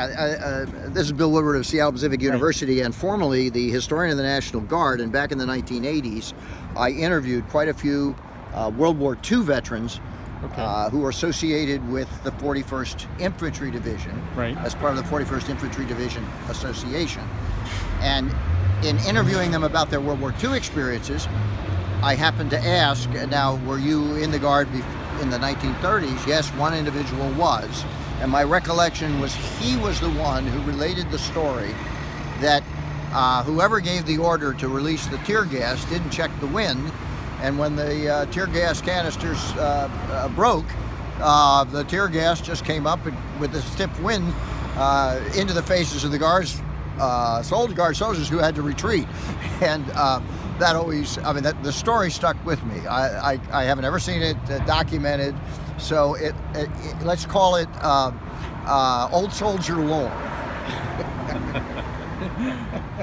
This is Bill Woodward of Seattle Pacific University, and formerly the historian of the National Guard. And back in the 1980s, I interviewed quite a few World War II veterans who were associated with the 41st Infantry Division as part of the 41st Infantry Division Association. And in interviewing them about their World War II experiences, I happened to ask, now, were you in the Guard in the 1930s? Yes, one individual was. And my recollection was he was the one who related the story that whoever gave the order to release the tear gas didn't check the wind, and when the tear gas canisters broke, the tear gas just came up with a stiff wind into the faces of the guard soldiers who had to retreat. And that always, the story stuck with me. I haven't ever seen it documented. So let's call it old soldier lore.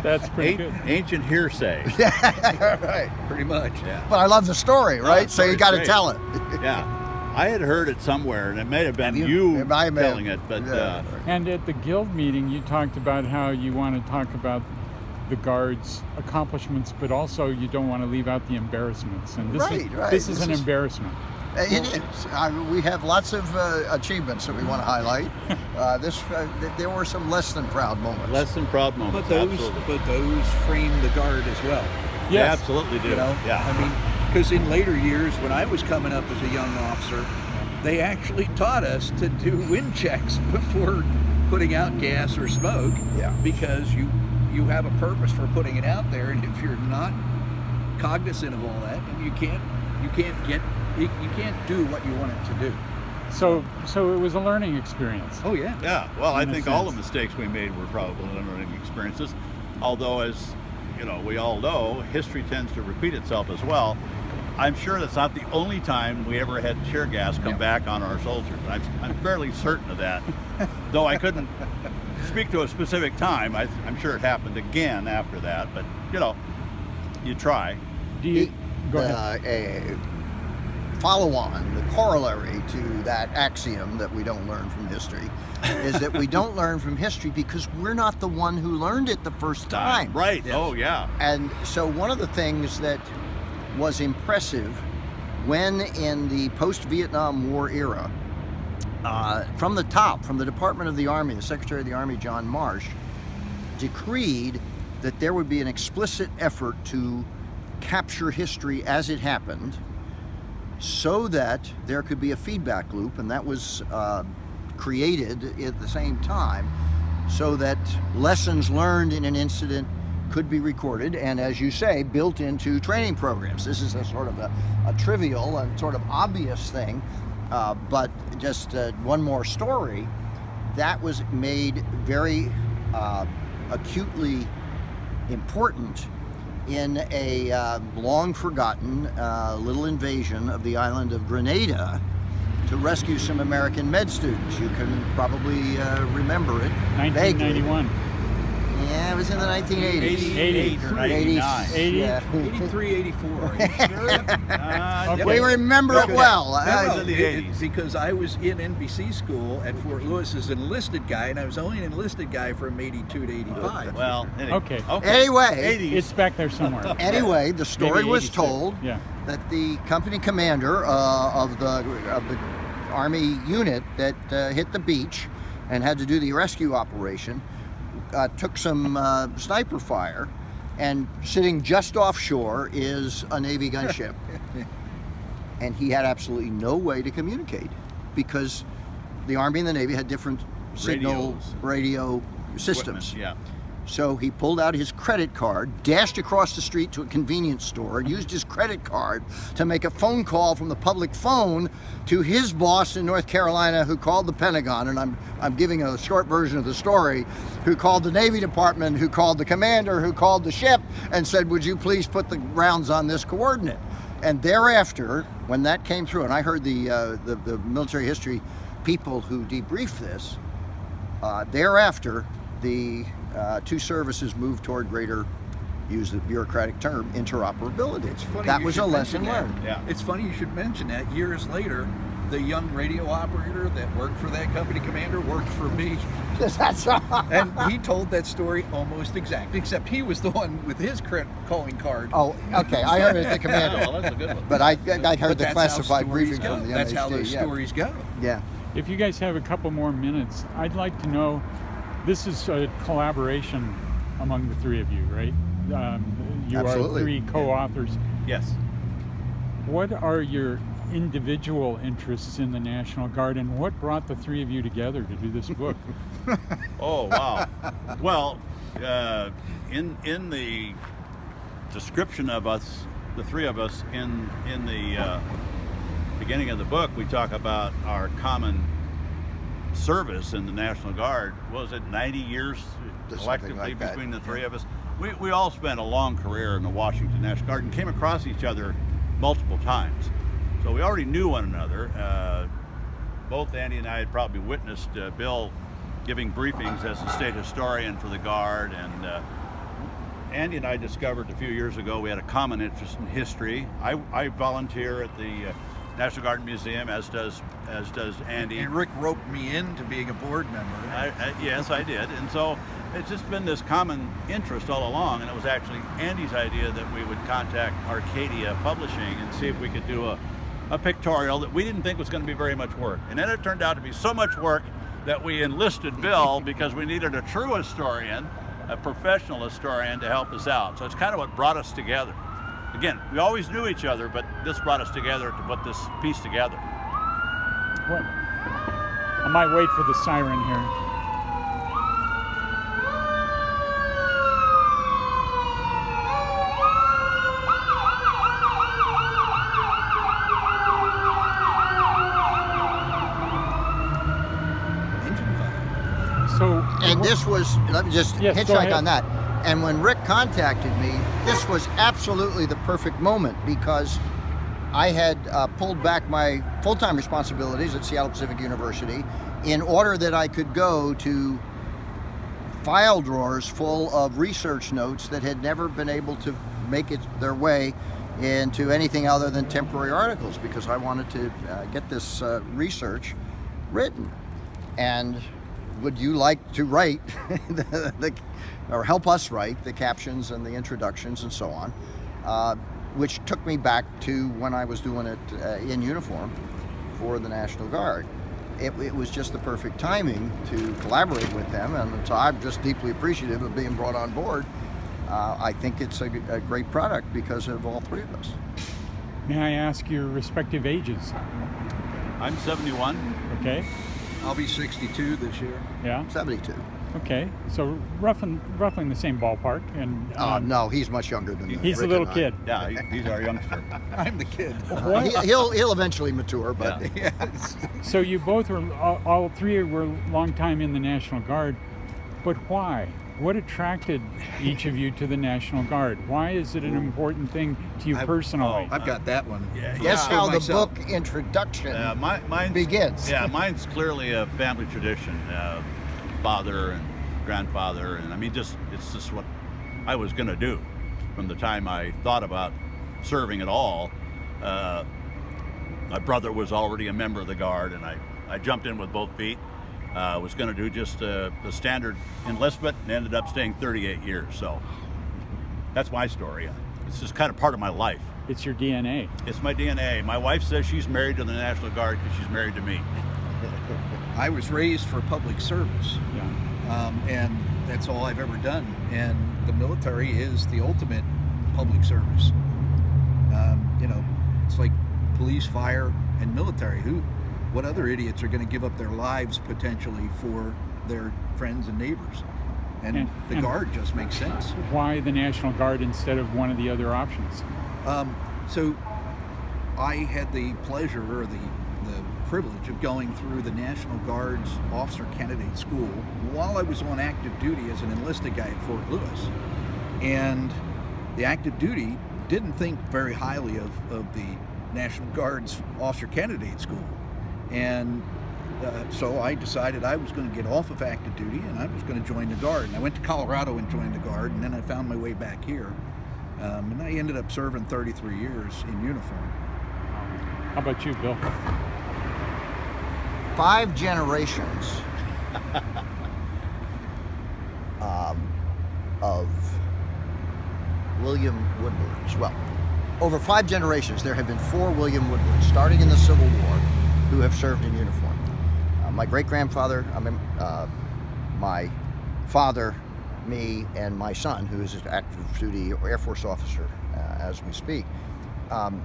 That's pretty good. Ancient hearsay. Yeah, right. Pretty much, yeah. But I love the story, right? So you got to tell it. Yeah. I had heard it somewhere, and it may have been you telling it, but... And at the Guild meeting, you talked about how you want to talk about the Guard's accomplishments, but also you don't want to leave out the embarrassments. And this is an embarrassment. It is. We have lots of achievements that we want to highlight. There were some less than proud moments. Less than proud moments. But those frame the Guard as well. Yes. They absolutely do. Yeah. Because in later years, when I was coming up as a young officer, they actually taught us to do wind checks before putting out gas or smoke. Yeah. Because you have a purpose for putting it out there, and if you're not cognizant of all that, you can't do what you want it to do. So it was a learning experience. Oh yeah. Yeah. Well, I think all the mistakes we made were probably learning experiences. Although, as we all know, history tends to repeat itself as well. I'm sure that's not the only time we ever had tear gas come back on our soldiers. I'm fairly certain of that. Though I couldn't speak to a specific time. I'm sure it happened again after that. But you try. Go ahead. Follow-on, the corollary to that axiom that we don't learn from history is that we don't learn from history because we're not the one who learned it the first time. Right. Yes. Oh, yeah. And so one of the things that was impressive when in the post-Vietnam War era, from the top, from the Department of the Army, the Secretary of the Army, John Marsh, decreed that there would be an explicit effort to capture history as it happened, so that there could be a feedback loop, and that was created at the same time, so that lessons learned in an incident could be recorded and, as you say, built into training programs. This is a sort of a trivial and sort of obvious thing, but just one more story that was made very acutely important in a long-forgotten little invasion of the island of Grenada to rescue some American med students. You can probably remember it. 1991. Yeah, it was in the 1980s. 88 or 89. 83, 84. Okay. We remember it well. That was in the 80s. Because I was in NBC school at Fort Lewis as an enlisted guy, and I was only an enlisted guy from 82 to 85. Well, Okay. Anyway, 80s. It's back there somewhere. Anyway, the story Maybe was 86. told that the company commander of the Army unit that hit the beach and had to do the rescue operation took some sniper fire, and sitting just offshore is a Navy gunship. And he had absolutely no way to communicate because the Army and the Navy had different radio systems. Yeah. So he pulled out his credit card, dashed across the street to a convenience store, used his credit card to make a phone call from the public phone to his boss in North Carolina, who called the Pentagon, and I'm giving a short version of the story, who called the Navy Department, who called the commander, who called the ship, and said, would you please put the rounds on this coordinate? And thereafter, when that came through, and I heard the military history people who debriefed this, thereafter, the two services moved toward greater, use the bureaucratic term, interoperability. It's funny that you was should a lesson mention learned. Yeah. It's funny you should mention that. Years later, the young radio operator that worked for that company commander worked for me. That's And he told that story almost exactly, except he was the one with his calling card. Oh, okay. I heard it at the commander. Yeah, well, that's a good one. But I But heard the that's classified how stories briefing go. from the That's how MHD. those Yeah. stories go. Yeah. If you guys have a couple more minutes, I'd like to know, this is a collaboration among the three of you, right? You Absolutely. are three co-authors. Yes. What are your individual interests in the National Guard, and what brought the three of you together to do this book? Oh, wow. Well, in the description of us, the three of us, in the beginning of the book, we talk about our common service in the National Guard. What was it, 90 years Just collectively something like that. between the three of us? We all spent a long career in the Washington National Guard and came across each other multiple times. So we already knew one another. Both Andy and I had probably witnessed Bill giving briefings as the state historian for the Guard, and Andy and I discovered a few years ago we had a common interest in history. I volunteer at the National Guard Museum, as does Andy. And Rick roped me into being a board member. Yes, I did. And so it's just been this common interest all along, and it was actually Andy's idea that we would contact Arcadia Publishing and see if we could do a pictorial that we didn't think was going to be very much work. And then it turned out to be so much work that we enlisted Bill because we needed a true historian, a professional historian, to help us out. So it's kind of what brought us together. Again, we always knew each other, but this brought us together to put this piece together. What? I might wait for the siren here. And this was, let me just Yes, go hitchhike ahead. on that. And when Rick contacted me, this was absolutely the perfect moment because I had pulled back my full-time responsibilities at Seattle Pacific University in order that I could go to file drawers full of research notes that had never been able to make their way into anything other than temporary articles, because I wanted to get this research written. And would you like to write or help us write the captions and the introductions and so on, which took me back to when I was doing it in uniform for the National Guard. It was just the perfect timing to collaborate with them, and so I'm just deeply appreciative of being brought on board. I think it's a great product because of all three of us. May I ask your respective ages? I'm 71. Okay. I'll be 62 this year. Yeah. 72. Okay. So roughly in the same ballpark. And no, he's much younger than that. he's a Rick little and I. kid. Yeah, he's our youngster. I'm the kid. He'll eventually mature, but Yeah. Yes. So you both were, all three were long time in the National Guard, but why? What attracted each of you to the National Guard? Why is it an important thing to you personally? I've got that one. Yeah, guess yeah. how the myself. book introduction Mine's, begins. Yeah, mine's clearly a family tradition. Father and grandfather, and I mean, it's just what I was going to do from the time I thought about serving at all. My brother was already a member of the Guard, and I jumped in with both feet. Was going to do just the standard enlistment and ended up staying 38 years. So that's my story. It's just kind of part of my life. It's your DNA. It's my DNA. My wife says she's married to the National Guard because she's married to me. I was raised for public service, Yeah. and that's all I've ever done. And the military is the ultimate public service. It's like police, fire, and military. What other idiots are going to give up their lives potentially for their friends and neighbors? And the Guard just makes sense. Why the National Guard instead of one of the other options? So I had the pleasure or the privilege of going through the National Guard's Officer Candidate School while I was on active duty as an enlisted guy at Fort Lewis. And the active duty didn't think very highly of the National Guard's Officer Candidate School. And so I decided I was going to get off of active duty and I was going to join the Guard. And I went to Colorado and joined the Guard, and then I found my way back here. And I ended up serving 33 years in uniform. How about you, Bill? 5 generations of William Woodwards. Well, over 5 generations, there have been 4 William Woodwards, starting in the Civil War, who have served in uniform. My great-grandfather, my father, me, and my son, who is an active duty Air Force officer as we speak.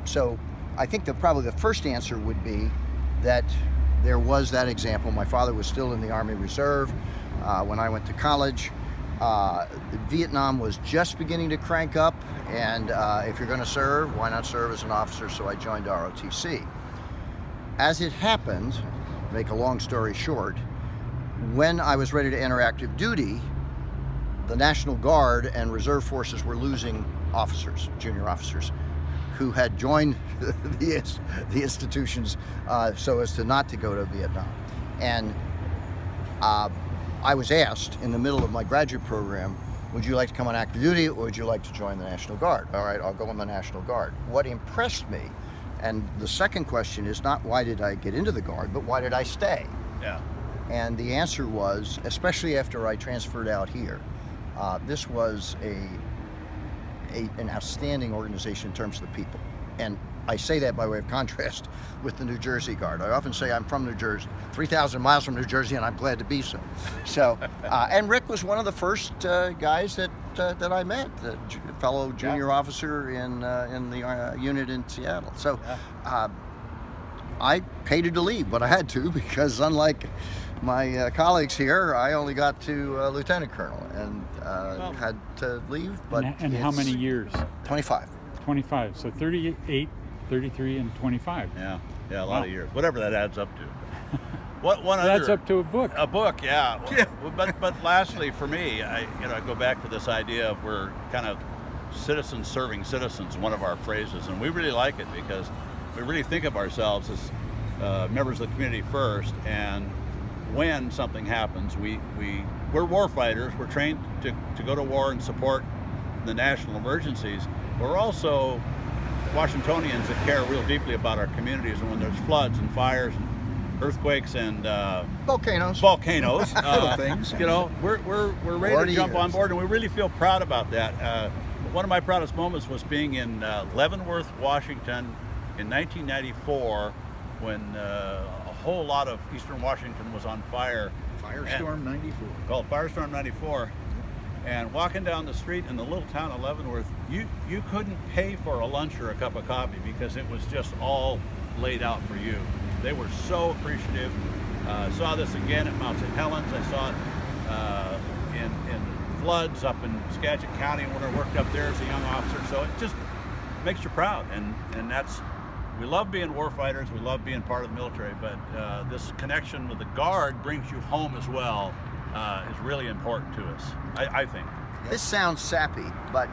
So I think that probably the first answer would be that there was that example. My father was still in the Army Reserve when I went to college. Vietnam was just beginning to crank up, and if you're going to serve, why not serve as an officer? So I joined ROTC. As it happened, make a long story short, when I was ready to enter active duty, the National Guard and Reserve Forces were losing officers, junior officers, who had joined the institutions so as to not to go to Vietnam. And I was asked in the middle of my graduate program, would you like to come on active duty or would you like to join the National Guard? All right, I'll go in the National Guard. What impressed me, and the second question is not why did I get into the Guard, but why did I stay? Yeah. And the answer was, especially after I transferred out here, this was an outstanding organization in terms of the people. And I say that by way of contrast with the New Jersey Guard. I often say I'm from New Jersey, 3,000 miles from New Jersey, and I'm glad to be so. So, and Rick was one of the first guys that I met, the fellow junior officer in the unit in Seattle. So, I hated to leave, but I had to because unlike my colleagues here, I only got to lieutenant colonel and had to leave. But and how many years? 25. 25. So 38, 33, and 25. Yeah, a lot of years. Whatever that adds up to. One That's up to a book. A book, yeah. But lastly, for me, I go back to this idea of we're kind of citizens serving citizens, one of our phrases, and we really like it because we really think of ourselves as members of the community first, and when something happens, we're war fighters. We're trained to go to war and support the national emergencies. We're also Washingtonians that care real deeply about our communities, and when there's floods and fires and earthquakes and volcanoes, little things, we're ready to jump on board, and we really feel proud about that. One of my proudest moments was being in Leavenworth, Washington, in 1994, when a whole lot of Eastern Washington was on fire. Firestorm 94. Called Firestorm 94. And walking down the street in the little town of Leavenworth, you couldn't pay for a lunch or a cup of coffee because it was just all laid out for you. They were so appreciative. Saw this again at Mount St. Helens. I saw it in floods up in Skagit County when I worked up there as a young officer. So it just makes you proud, and that's, we love being war fighters. We love being part of the military, but this connection with the Guard brings you home as well. Is really important to us, I think. This sounds sappy, but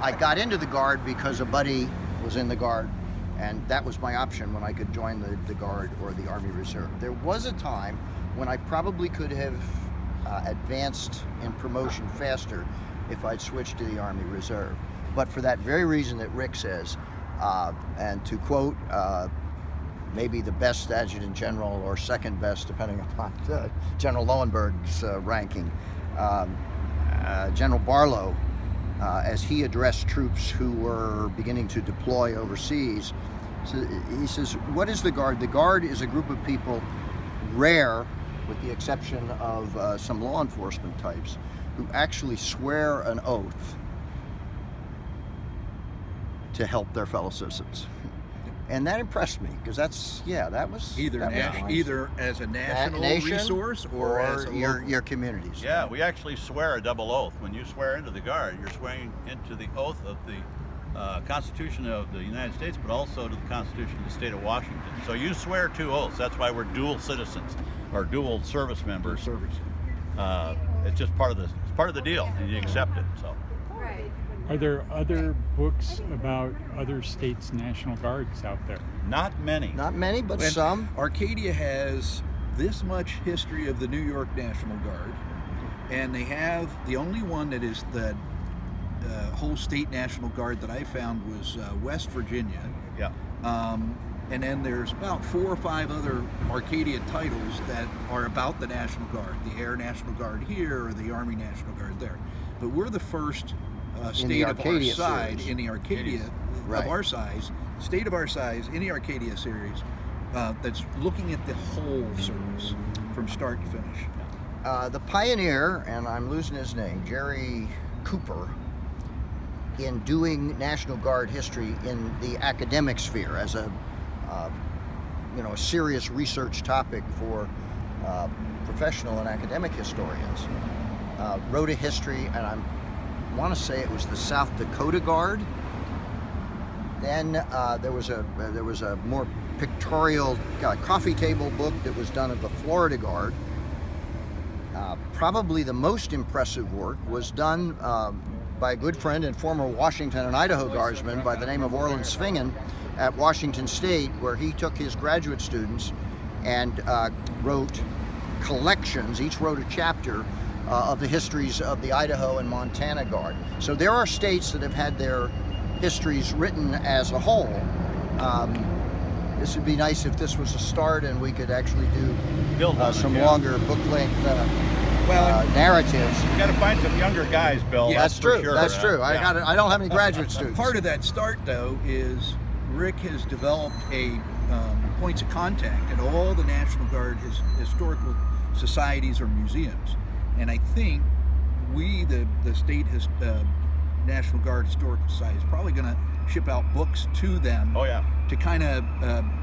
I got into the Guard because a buddy was in the Guard, and that was my option when I could join the Guard or the Army Reserve. There was a time when I probably could have advanced in promotion faster if I'd switched to the Army Reserve. But for that very reason that Rick says, and to quote maybe the best adjutant general or second best, depending upon General Lowenberg's ranking, General Barlow, as he addressed troops who were beginning to deploy overseas, so he says, what is the Guard? The Guard is a group of people, rare with the exception of some law enforcement types, who actually swear an oath to help their fellow citizens. And that impressed me because that was either as a national resource or as your communities. Yeah, we actually swear a double oath. When you swear into the Guard, you're swearing into the oath of the Constitution of the United States, but also to the Constitution of the state of Washington. So you swear 2 oaths. That's why we're dual citizens or dual service members. It's just part of the deal, and you accept it. So. Are there other books about other states' National Guards out there? Not many. Not many, but some. Arcadia has this much history of the New York National Guard, and they have the only one that is the whole state National Guard that I found was West Virginia. Yeah. and then there's about 4 or 5 other Arcadia titles that are about the National Guard, the Air National Guard here or the Army National Guard there. But we're the first state of our Arcadia size series. in the Arcadia Right. of our size, state of our size in the Arcadia series, that's looking at the whole service from start to finish. The pioneer, and I'm losing his name, Jerry Cooper, in doing National Guard history in the academic sphere as a a serious research topic for professional and academic historians, wrote a history, and I want to say it was the South Dakota Guard. Then there was a more pictorial coffee table book that was done of the Florida Guard. Probably the most impressive work was done by a good friend and former Washington and Idaho Guardsman by the name of Orland Svingen at Washington State, where he took his graduate students and wrote collections, each wrote a chapter of the histories of the Idaho and Montana Guard. So there are states that have had their histories written as a whole. This would be nice if this was a start and we could actually do some longer book-length narratives. You got to find some younger guys, Bill. Yeah, That's for true. Sure. That's true. I don't have any graduate students. Part of that start, though, is Rick has developed a points of contact at all the National Guard historical societies or museums, and I think we, the state National Guard Historical Society, is probably going to ship out books to them. Oh yeah. To kind of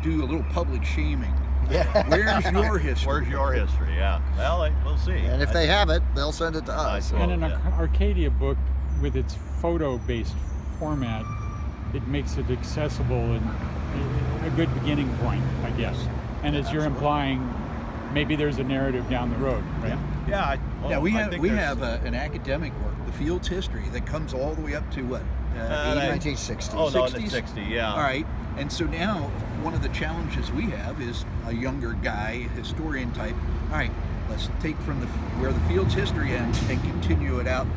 do a little public shaming. Yeah. Where's your history? Where's your history? Yeah. Well, we'll see. And if they have it, they'll send it to us. I And an yeah. Arcadia book with its photo-based format, it makes it accessible and a good beginning point, I guess. And as you're implying, maybe there's a narrative down the road, right? Yeah. We I have think we there's- have an academic work, the Field's history, that comes all the way up to what? 1960s. Oh no, in 60s? the 60. Yeah. All right, and so now one of the challenges we have is a younger guy, historian type. All right, let's take from where the Field's history ends and continue it out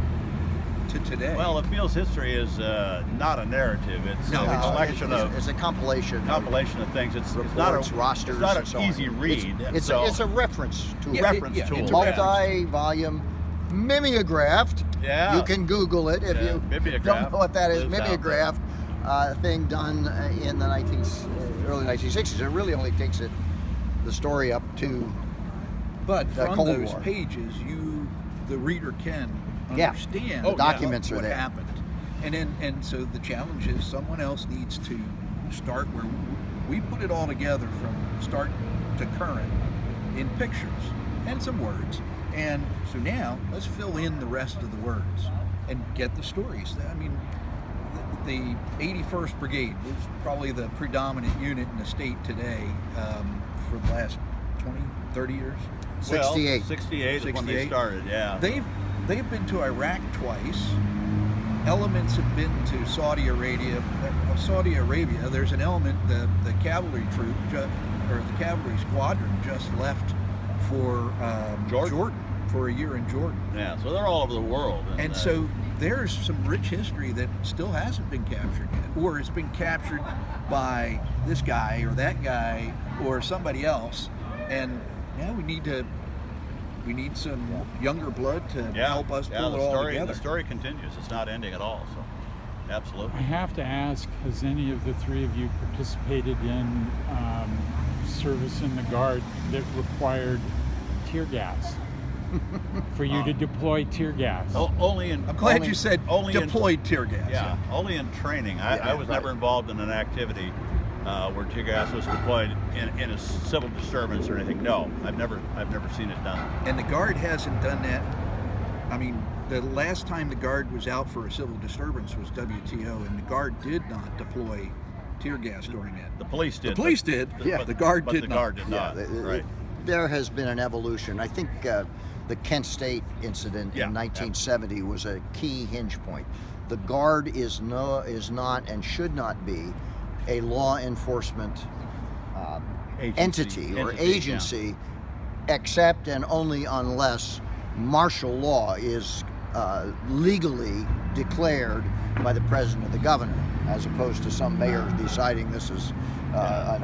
to today. Well, the Field's history is not a narrative. It's No, a collection of It's a compilation. of things. It's not reports, a rosters, It's not and an so on. easy read. It's a reference tool. Yeah, reference yeah, tool. it's a Multi-volume mimeographed. Yeah. You can Google it if Yeah, you mimeograph don't know what that is. lives out Mimeograph thing done in the early 1960s. It really only takes the story up to but the from Cold those War. pages, the reader can Yeah. understand Oh, yeah. documents are what there. happened. And so the challenge is someone else needs to start where we put it all together from start to current in pictures and some words. And so now let's fill in the rest of the words and get the stories. I mean, the 81st Brigade was probably the predominant unit in the state today for the last 20, 30 years. 68. Well, 68 is when they 68. started. Yeah. They've been to Iraq twice. Elements have been to Saudi Arabia. There's an element, the cavalry troop or the cavalry squadron just left for Jordan for a year in Jordan. Yeah. So they're all over the world. And so there's some rich history that still hasn't been captured yet, or has been captured by this guy or that guy or somebody else. And yeah, we need some younger blood to help us pull it all together. The story continues. It's not ending at all. So, absolutely. I have to ask, has any of the three of you participated in service in the Guard that required tear gas? For you to deploy tear gas? Only in. I'm glad you said only deployed tear gas. Yeah, only in training. I was never involved in an activity where tear gas was deployed in a civil disturbance or anything. No, I've never seen it done. And the Guard hasn't done that. I mean, the last time the Guard was out for a civil disturbance was WTO, and the Guard did not deploy tear gas during that. The police did. The police did. Yeah. The Guard but did the not. Guard did Yeah, not. Right. There has been an evolution. I think the Kent State incident Yeah, in 1970 was a key hinge point. The Guard is not and should not be a law enforcement entity or agency, except and only unless martial law is legally declared by the president or the governor, as opposed to some mayor deciding this is an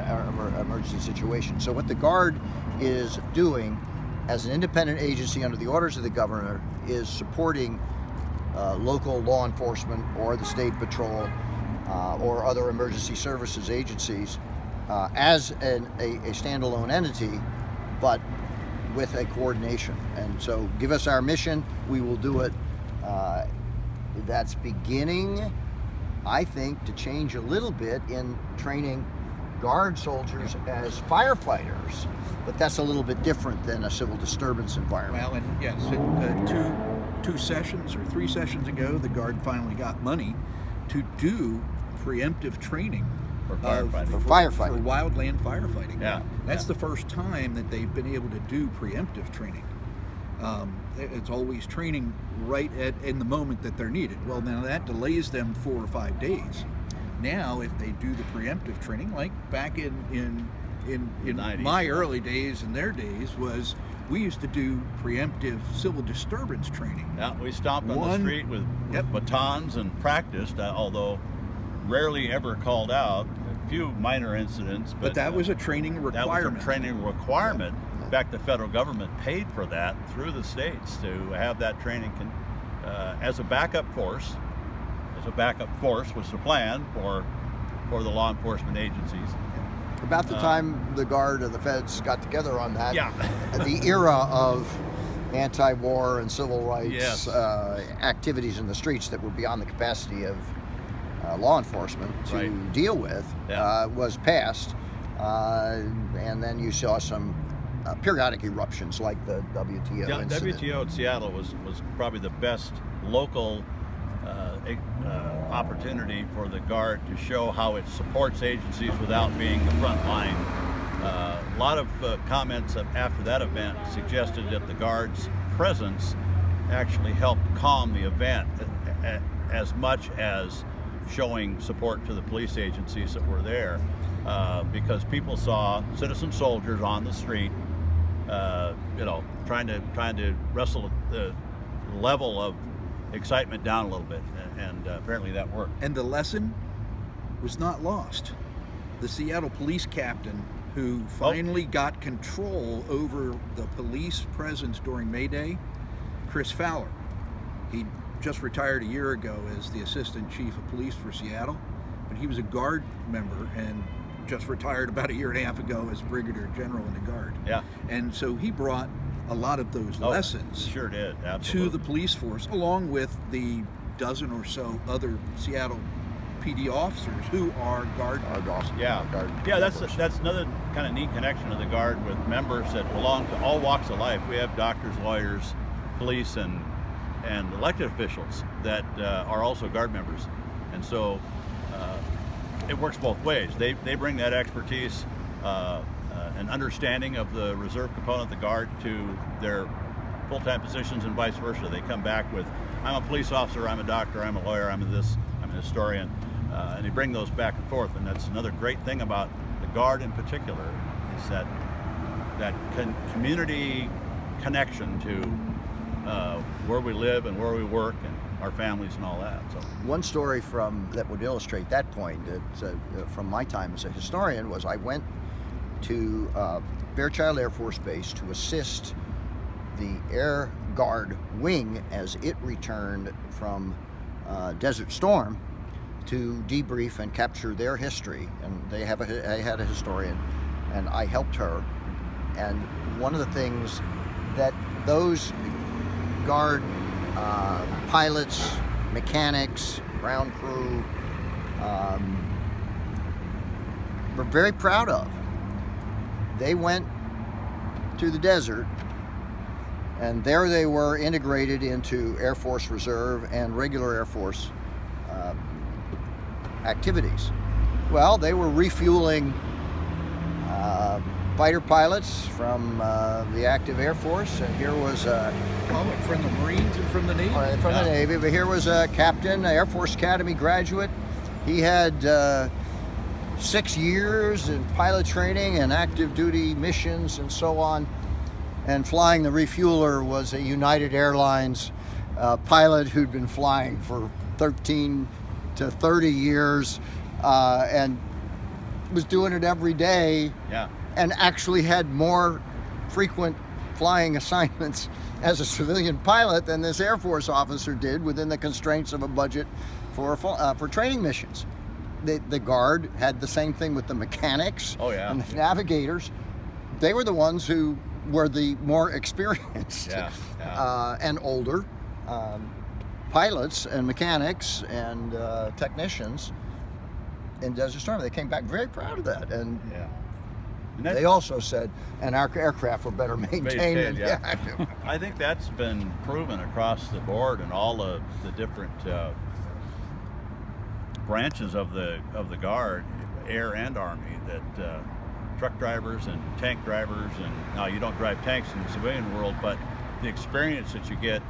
emergency situation. So what the Guard is doing as an independent agency under the orders of the governor is supporting local law enforcement or the state patrol or other emergency services agencies as a standalone entity, but with a coordination. And so give us our mission, we will do it. That's beginning, I think, to change a little bit in training Guard soldiers as firefighters, but that's a little bit different than a civil disturbance environment. Well, and yes, two sessions or 3 sessions ago, the Guard finally got money to do preemptive training For firefighting. For firefighting. for wildland firefighting. Yeah. That's the first time that they've been able to do preemptive training. It's always training right in the moment that they're needed. Well, now that delays them 4 or 5 days. Now, if they do the preemptive training, like back in 90s. my early days and their days, was we used to do preemptive civil disturbance training. Yeah, we stomped on the street with batons and practiced, although rarely ever called out. A few minor incidents, But that was a training requirement. That was a training requirement. In fact, the federal government paid for that through the states to have that training as a backup force. As a backup force was the plan for the law enforcement agencies. About the time the Guard and the feds got together on that, Yeah. the era of anti-war and civil rights Yes. activities in the streets that were beyond the capacity of law enforcement to Right. deal with Yeah. was passed, and then you saw some periodic eruptions like the WTO Yeah, incident. WTO in Seattle was probably the best local opportunity for the Guard to show how it supports agencies without being the front line. A lot of comments after that event suggested that the Guard's presence actually helped calm the event as much as showing support to the police agencies that were there, because people saw citizen soldiers on the street, trying to wrestle the level of excitement down a little bit, and apparently that worked. And the lesson was not lost. The Seattle police captain who finally got control over the police presence during May Day, Chris Fowler. He just retired a year ago as the assistant chief of police for Seattle, but he was a Guard member and just retired about a year and a half ago as brigadier general in the Guard. Yeah. And so he brought a lot of those lessons Sure did, absolutely. to the police force, along with the dozen or so other Seattle PD officers who are Guard officers. Yeah, that's another kind of neat connection of the Guard with members that belong to all walks of life. We have doctors, lawyers, police, and elected officials that are also Guard members, and so it works both ways. They bring that expertise and understanding of the reserve component of the Guard to their full-time positions, and vice versa. They come back with, I'm a police officer, I'm a doctor, I'm a lawyer, I'm a historian, and they bring those back and forth. And that's another great thing about the Guard in particular, is that community connection to where we live and where we work and our families and all that. So One story that would illustrate that point, from my time as a historian, was I went to Fairchild Air Force Base to assist the Air Guard wing as it returned from Desert Storm to debrief and capture their history. And they had a historian, and I helped her. And one of the things that those Guard pilots, mechanics, ground crew were very proud of, they went to the desert, and there they were integrated into Air Force Reserve and regular Air Force activities. Well, they were refueling fighter pilots from the active Air Force, and here was From the Marines and from the Navy? from the Navy, but here was a captain, an Air Force Academy graduate. He had 6 years in pilot training and active duty missions and so on, and flying the refueler was a United Airlines pilot who'd been flying for 13 to 30 years, and was doing it every day. Yeah. And actually had more frequent flying assignments as a civilian pilot than this Air Force officer did within the constraints of a budget for training missions. The Guard had the same thing with the mechanics and the navigators. They were the ones who were the more experienced and older pilots and mechanics and technicians in Desert Storm. They came back very proud of that. And they also said, and our aircraft were better maintained. I think that's been proven across the board in all of the different branches of the Guard, Air and Army, that truck drivers and tank drivers, and now you don't drive tanks in the civilian world, but the experience that you get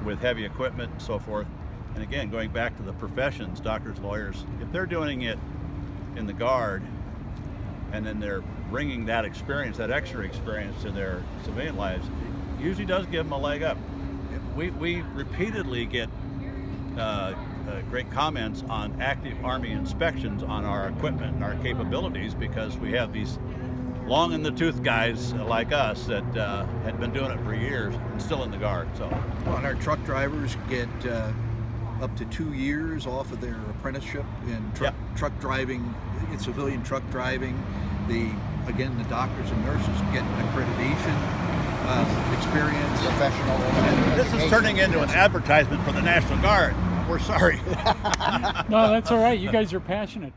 with heavy equipment and so forth. And again, going back to the professions, doctors, lawyers, if they're doing it in the Guard, and then they're bringing that experience, that extra experience, in their civilian lives, it usually does give them a leg up. We repeatedly get great comments on active Army inspections on our equipment and our capabilities, because we have these long in the tooth guys like us that had been doing it for years and still in the Guard. So, well, and our truck drivers get up to 2 years off of their apprenticeship in truck driving, in civilian truck driving. The doctors and nurses get accreditation, experience, professional. This is turning into an advertisement for the National Guard. We're sorry. No, that's all right. You guys are passionate.